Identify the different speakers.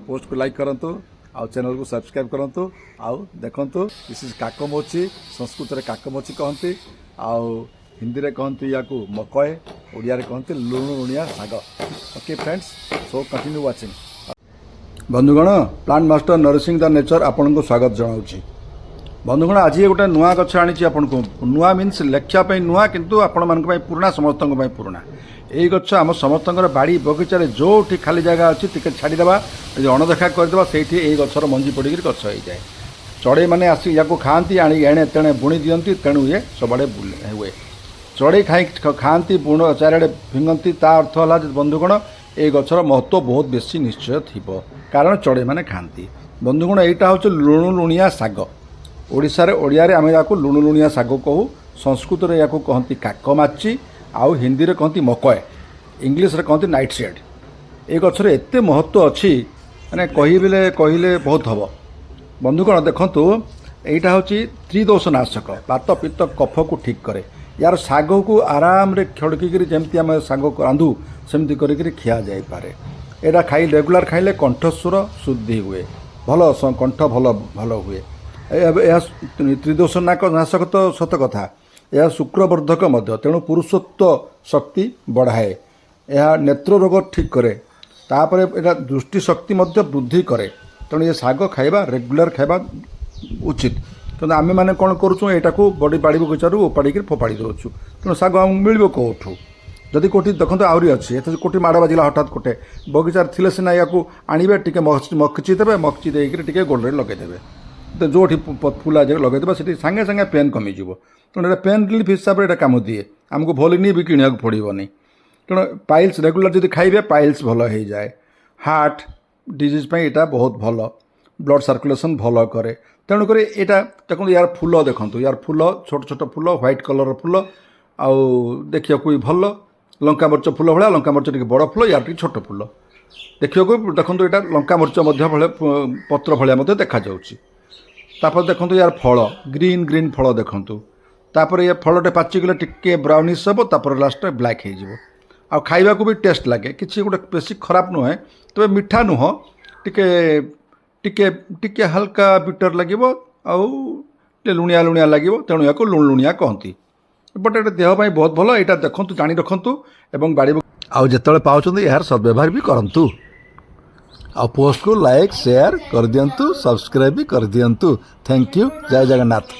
Speaker 1: Post को like करंतु आउ चैनल को सब्सक्राइब करंतु आउ देखंतु दिस इज काकमोची संस्कृत रे काकमोची कहंती आउ हिंदी रे कहंती याकू मकय ओडिया रे कहंती लुणुलुणिया साग। Okay friends, so continue watching. बंधुगण, plant master nourishing the nature आपन को स्वागत जनाउची। बंधुगण, आज गोटे नुआ गछ आनी आपन को नुआ मीन्स लेखापी नुआ किंतु आपण मान पुराणा समस्त पुराणा। यही गछ आम समस्त बाड़ी बगीचार जो खाली जगह अच्छी टिके छाड़ीदेवा अणदेखा करदे से गचर मंजी पड़ गछ हो जाए। चढ़ई मैंने आसी या खाती आनी एणे तेणे बुणी दिंती तेणु ये सबड़े हुए। चढ़ई खाती बुण चारिड़े फिंगती ता अर्थ है बंधुगण ये गचर महत्व बहुत बेसी निश्चय थी कारण चढ़ई मैंने खाती। बंधुगण, यहाँ हूँ लुणुलुणिया साग। ओडिशा रे ओडिया रे आमे याकू लुणुलुणिया साग कहू, संस्कृत रे याकू कहती काकमाची, आउ हिंदी रे कहती मकय, इंग्लिश रे कहती नाइट शेड। ए गछरे एते महत्व अच्छी माने कहले बहुत हम। बंधुगण देखंतु, एटा होची त्रिदोषनाशक, बात पित्त कफ को ठीक करे। यार साग को आराम रे खड़की जमती आम साग रांधु सेमती करिक खिया जाई पारे। एटा खाई रेगुलर खाइले कंठस्वर शुद्धि हुए, भल कंठ भल भल हुए। त्रिदोषनाशक तो सत कथा, यह शुक्रवर्धक मध्य, तेणु पुरुषत्व शक्ति बढ़ाए, यह नेत्र रोग ठीक करे, तापर एटा दृष्टि शक्ति मध्य वृद्धि करे। तेणु ये साग खाइबा रेगुलर खाइबा उचित। तेणु आमे माने कौन करूँ यहाँ को बड़ी बाड़ी बगीचारू उपाड़ी फोपाड़ी दूँ। तेणु साग मिल कौटू जदि कौटी देखते आहरी अच्छी कौटी माड़ बाजिला हठात कोटे बगीचार थी सीना या आणवे टे मकचिदेवे, मकचि देके गोड़े लगेदेवे, तो जो फुला जगह लगेदेवे से सागे सागे पेन कमिज। तेणु पेन रिलीफ हिसाब से कम दिए, आमको भोलिनी भी किणा पड़ोनी। तेणु पाइल्स रेगुलर जब खाइबे पाइल्स भल हो जाए। हार्ट डिजीज यहाँ बहुत भल, ब्लड सर्कुलेशन भल करे। तेणुक यहाँ देखो यार फूल देखो, यार फूल छोट छोट फूल व्हाइट कलर फूल आउ देखा भी भल, लंका मरीच फूल भाया, लंका मरीच टे बड़ फूल, यार टे छोट फूल देखा देखो यहाँ लंका मरीच पत्र भाया देखा जाऊँगी। तापर देखो यार फल ग्रीन ग्रीन फल देखूँ, तापर ये फलटे पाचिगले टिके ब्राउनिश हम, तापर लास्ट ब्लैक हो खाइबा को भी टेस्ट लगे, किसी गोटे बेसी खराब नुहे, तबे मिठा नुह, टिके टिके टिके हल्का बिटर लगे आउ लुणिया लुणिया लगे। तेणु या लुणुलुणिया कहती। बट ये देहपाई बहुत भल, यहाँ देखूँ जाणी रखु एवं बाड़ी आउ जिते पाँच यार सद्व्यवहार भी करूँ। आ पोस्ट को लाइक शेयर कर दिंतु, सब्सक्राइब भी कर दिंतु। Thank you. जय जगन्नाथ।